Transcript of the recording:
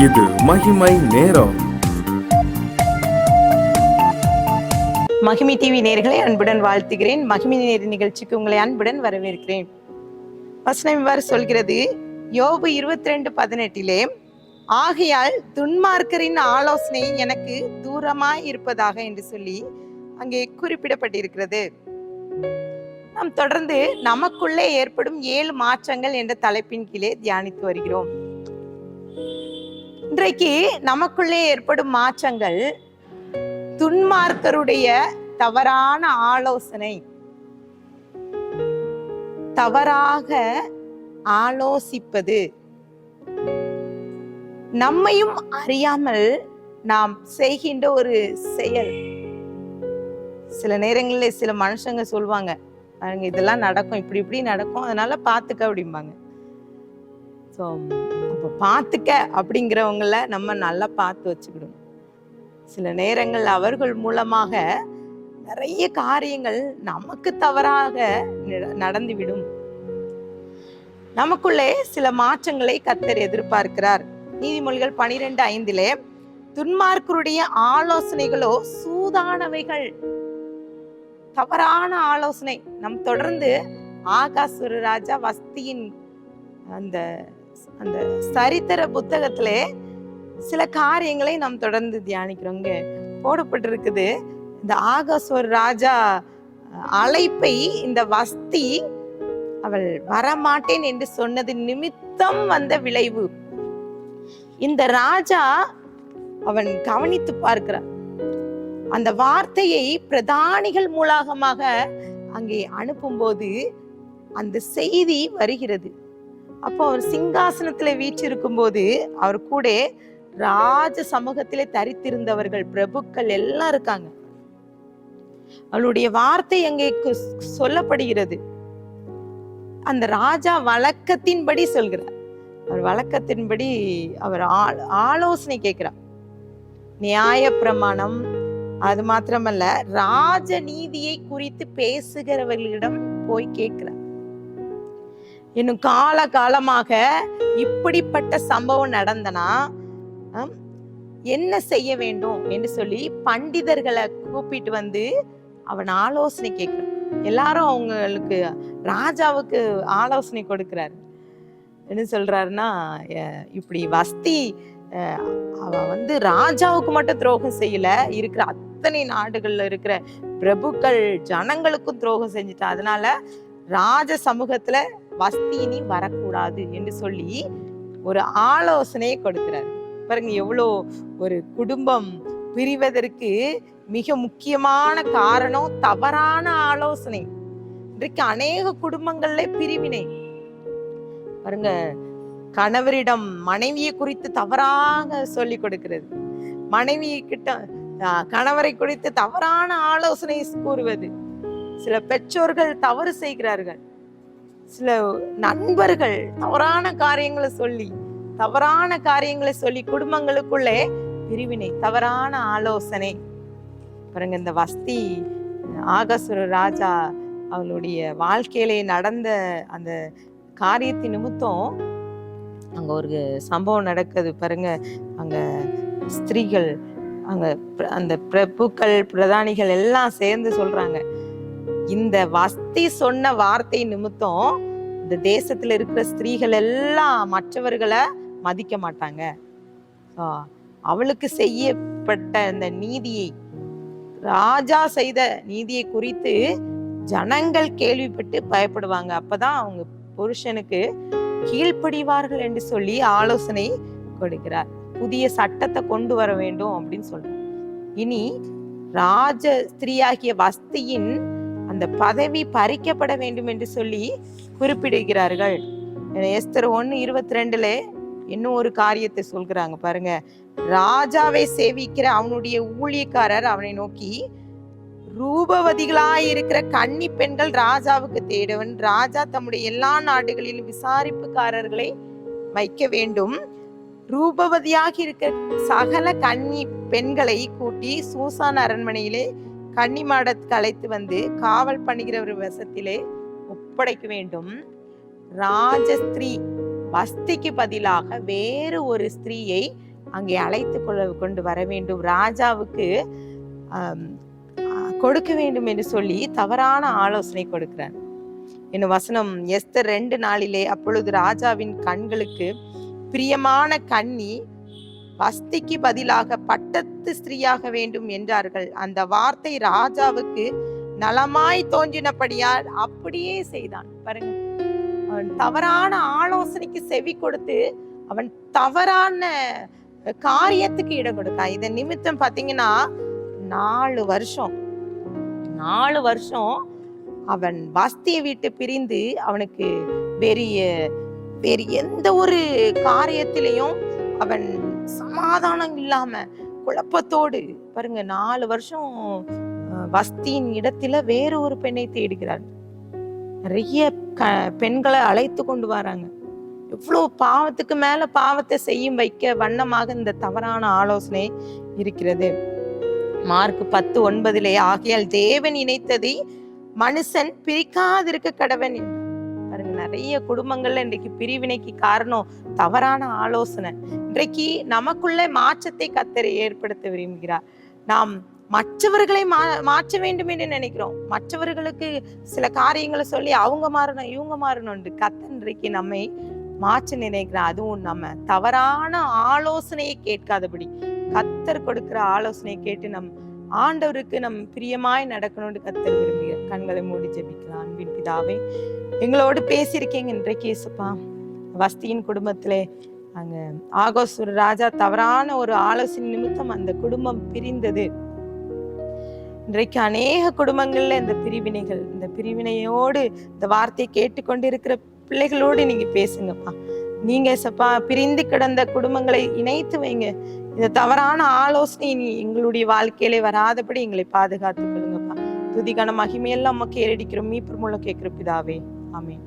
இது மகிமை நேரம். மகிமை டிவி நேயர்களை அன்புடன் வாழ்த்துகிறேன். மகிமை நேர நிகழ்ச்சிக்கு உங்களை அன்புடன் வரவேற்கிறேன். வசனம் இவ்வாறு சொல்கிறது, யோபு 22:18, ஆகையால் துன்மார்க்கரின் ஆலோசனை எனக்கு தூரமாய் இருப்பதாக என்று சொல்லி அங்கே குறிப்பிடப்பட்டிருக்கிறது. நாம் தொடர்ந்து நமக்குள்ளே ஏற்படும் 7 மாற்றங்கள் என்ற தலைப்பின் கீழே தியானித்து வருகிறோம். இன்றைக்கு நமக்குள்ளே ஏற்படும் மாற்றங்கள் துன்மார்க்கருடைய தவறான ஆலோசனை, தவறாக ஆலோசிப்பது, நம்மையும் அறியாமல் நாம் செய்கின்ற ஒரு செயல். சில நேரங்களில் சில மனுஷங்க சொல்லுவாங்க, இதெல்லாம் நடக்கும், இப்படி இப்படி நடக்கும், அதனால பார்த்துக்க அப்படிம்பாங்க. ஸோ அப்போ பார்த்துக்க அப்படிங்கிறவங்கள நம்ம நல்லா பார்த்து வச்சுக்கிடணும். சில நேரங்கள் அவர்கள் மூலமாக நிறைய காரியங்கள் நமக்கு தவறாக நடந்துவிடும். நமக்குள்ளே சில மாற்றங்களை கர்த்தர் எதிர்பார்க்கிறார். நீதிமொழிகள் 12:5, துன்மார்க்கருடைய ஆலோசனைகளோ சூதானவைகள். தவறான ஆலோசனை. நம் தொடர்ந்து ஆகாசுர ராஜா வஸ்தியின் அந்த சரித்திர புத்தகத்திலே சில காரியங்களை நாம் தொடர்ந்து தியானிக்கிறோங்க. போடப்பட்டிருக்குது, இந்த ஆகாசுர ராஜா அழைப்பை இந்த வஸ்தி அவள் வரமாட்டேன் என்று சொன்னது நிமித்தம் வந்த விளைவு. இந்த ராஜா அவன் கவனித்து பார்க்கிறான். அந்த வார்த்தையை பிரதானிகள் மூலமாக அங்கே அனுப்பும்போது அந்த செய்தி வருகிறது. அப்போ அவர் சிங்காசனத்துல வீற்றிருக்கும் போது அவர் கூட ராஜ சமூகத்திலே தரித்திருந்தவர்கள், பிரபுக்கள் எல்லாம் இருக்காங்க. அவளுடைய வார்த்தை அங்கே சொல்லப்படுகிறது. அந்த ராஜா வழக்கத்தின்படி சொல்கிறார். அவர் வழக்கத்தின்படி அவர் ஆலோசனை கேட்கிறார். நியாய பிரமாணம், அது மாத்திரமல்ல, ராஜ நீதியை குறித்து பேசுகிறவர்களிடம் போய் கேட்கிறார். இன்னும் காலமாக இப்படிப்பட்ட சம்பவம் நடந்தனா என்ன செய்ய வேண்டும் என்று சொல்லி பண்டிதர்களை கூப்பிட்டு வந்து அவன் ஆலோசனை கேட்கிறான். எல்லாரும் அவங்களுக்கு ராஜாவுக்கு ஆலோசனை கொடுக்கிறாரு. என்ன சொல்றாருன்னா, இப்படி வஸ்தி அவ வந்து ராஜாவுக்கு மட்டும் துரோகம் செய்யல, இருக்கிற அத்தனை நாடுகள்ல இருக்கிற பிரபுக்கள் ஜனங்களுக்கும் துரோகம் செஞ்சுட்டா. அதனால ராஜ சமூகத்துல வஸ்தியினி வரக்கூடாது என்று சொல்லி ஒரு ஆலோசனையை கொடுக்கிறார். பாருங்க, எவ்வளோ ஒரு குடும்பம் பிரிவதற்கு மிக முக்கியமான காரணம் தவறான ஆலோசனை. இன்றைக்கு அநேக குடும்பங்கள்ல பிரிவினை. பாருங்க, கணவரிடம் மனைவியை குறித்து தவறாக சொல்லி கொடுக்கிறது, மனைவி கிட்ட கணவரை குறித்து தவறான ஆலோசனை கூறுவது. சில பெற்றோர்கள் தவறு செய்கிறார்கள். சில நண்பர்கள் தவறான காரியங்களை சொல்லி குடும்பங்களுக்குள்ளே பிரிவினை, தவறான ஆலோசனை. பாருங்க, இந்த வஸ்தி ஆகாசுர ராஜா அவளுடைய வாழ்க்கையிலே நடந்த அந்த காரியத்தின் நிமித்தம் அங்க ஒரு சம்பவம் நடக்குது. பாருங்க, அங்க ஸ்திரீகள், அங்க அந்த பிரபுக்கள் பிரதானிகள் எல்லாம் சேர்ந்து சொல்றாங்க, இந்த வஸ்தி சொன்ன வார்த்தை நிமித்தம் இந்த தேசத்துல இருக்கிற ஸ்திரீகள் எல்லாம் மற்றவர்களை மதிக்க மாட்டாங்க. அவளுக்கு செய்யப்பட்ட அந்த நீதியை, ராஜா செய்த நீதியை குறித்து ஜனங்கள் கேள்விப்பட்டு பயப்படுவாங்க. அப்பதான் அவங்க புருஷனுக்கு கீழ்ப்படிவார்கள் என்று சொல்லி ஆலோசனை கொடுக்கிறார். புதிய சட்டத்தை கொண்டு வர வேண்டும் அப்படின்னு சொல்றார். இனி ராஜ ஸ்திரீயாகிய வஸ்தியின் அந்த பதவி பறிக்கப்பட வேண்டும் என்று சொல்லி குறிப்பிடுகிறார்கள். எஸ்தர் 1:22 இன்னும் ஒரு காரியத்தை சொல்கிறாங்க. பாருங்க, ராஜாவை சேவிக்கிற அவனுடைய ஊழியக்காரர் அவனை நோக்கி, ரூபவதிகளாயிருக்கிற கன்னி பெண்கள் ராஜாவுக்கு தேடுவன், ராஜா தம்முடைய எல்லா நாடுகளிலும் விசாரிப்புக்காரர்களை வைக்க வேண்டும், ரூபவதியாக இருக்கிற சகல கன்னி பெண்களை கூட்டி சூசான் அரண்மனையிலே கன்னி மாடத்துக்கு அழைத்து வந்து காவல் பண்ணுகிறவர் வசத்திலே ஒப்படைக்க வேண்டும். ராஜஸ்திரீ வஸ்திக்கு பதிலாக வேறு ஒரு ஸ்திரீயை அங்கே அழைத்து கொண்டு வர வேண்டும், ராஜாவுக்கு கொடுக்க வேண்டும் என்று சொல்லி தவறான ஆலோசனை கொடுக்கிறார். இன்னும் வசனம் எஸ்தர் 2:4 அப்பொழுது ராஜாவின் கண்களுக்கு பிரியமான கன்னி வஸ்திக்கு பதிலாக பட்டத்து ஸ்திரீயாக வேண்டும் என்றார்கள். அந்த வார்த்தை ராஜாவுக்கு நலமாய் தோன்றினபடியால் அப்படியே செய்தான். பாருங்க, அவன் தவறான ஆலோசனைக்கு செவி கொடுத்து அவன் தவறான காரியத்துக்கு இடம் கொடுக்கான். இதன் நிமித்தம் பாத்தீங்கன்னா 4 வருஷம் அவன் வஸ்தியை விட்டு பிரிந்து அவனுக்கு வேறு எந்த ஒரு காரியத்திலையும் அவன் சமாதானம் இல்லாம குழப்பத்தோடு, பாருங்க 4 வருஷம் வஸ்தியின் இடத்துல வேற ஒரு பெண்ணை தேடுகிறார். நிறைய பெண்களை அழைத்து கொண்டு வராங்க. எவ்வளவு பாவத்துக்கு மேல பாவத்தை செய்யும் வைக்க வண்ணமாக இந்த தவறான ஆலோசனை இருக்கிறது. மார்க் 10:9 ஆகையால் தேவன் இணைத்ததை மனுஷன் பிரிக்காதிருக்க கடவன் என்றார். பாருங்க, நிறைய குடும்பங்கள்ல இன்றைக்கு பிரிவினைக்கு காரணம் தவறான ஆலோசனை. இன்றைக்கு நமக்குள்ள மாற்றத்தை கர்த்தர் ஏற்படுத்த விரும்புகிறார். நாம் மற்றவர்களை மாற்ற வேண்டும் என்று நினைக்கிறோம். மற்றவர்களுக்கு சில காரியங்களை சொல்லி அவங்க மாறணும் இவங்க மாறணும். கர்த்தர் இன்றைக்கு நம்மை மாற்ற நினைக்கிறார். அதுவும் நம்ம தவறான ஆலோசனையை கேட்காதபடி கர்த்தர் கொடுக்கிற ஆலோசனையை கேட்டு நம் ஆண்டவருக்கு நம் பிரியமாய் நடக்கணும்னு கர்த்தர் விரும்புகிறார். கண்களை மூடி ஜெபிக்கலாம். அன்பின் பிதாவே, எங்களோடு பேசியிருக்கீங்க இன்றைக்கு இயேசுப்பா. வஸ்தியின் குடும்பத்திலே அங்க ஆகோஸ்வர ராஜா தவறான ஒரு ஆலோசனை நிமித்தம் அந்த குடும்பம் பிரிந்தது. இன்றைக்கு அநேக குடும்பங்கள்ல இந்த பிரிவினையோடு இந்த வார்த்தையை கேட்டுக்கொண்டு இருக்கிற பிள்ளைகளோடு நீங்க பேசுங்கப்பா. நீங்க சப்பா பிரிந்து கிடந்த குடும்பங்களை இணைத்து வைங்க. இந்த தவறான ஆலோசனை நீ எங்களுடைய வாழ்க்கையிலே வராதபடி எங்களை பாதுகாத்துக் கொள்ளுங்கப்பா. துதிகான மகிமையெல்லாம் நமக்கு ஏறடிக்கிறோம். மீட்பர் மூலம் கேட்கிற பிதாவே, ஆமென்.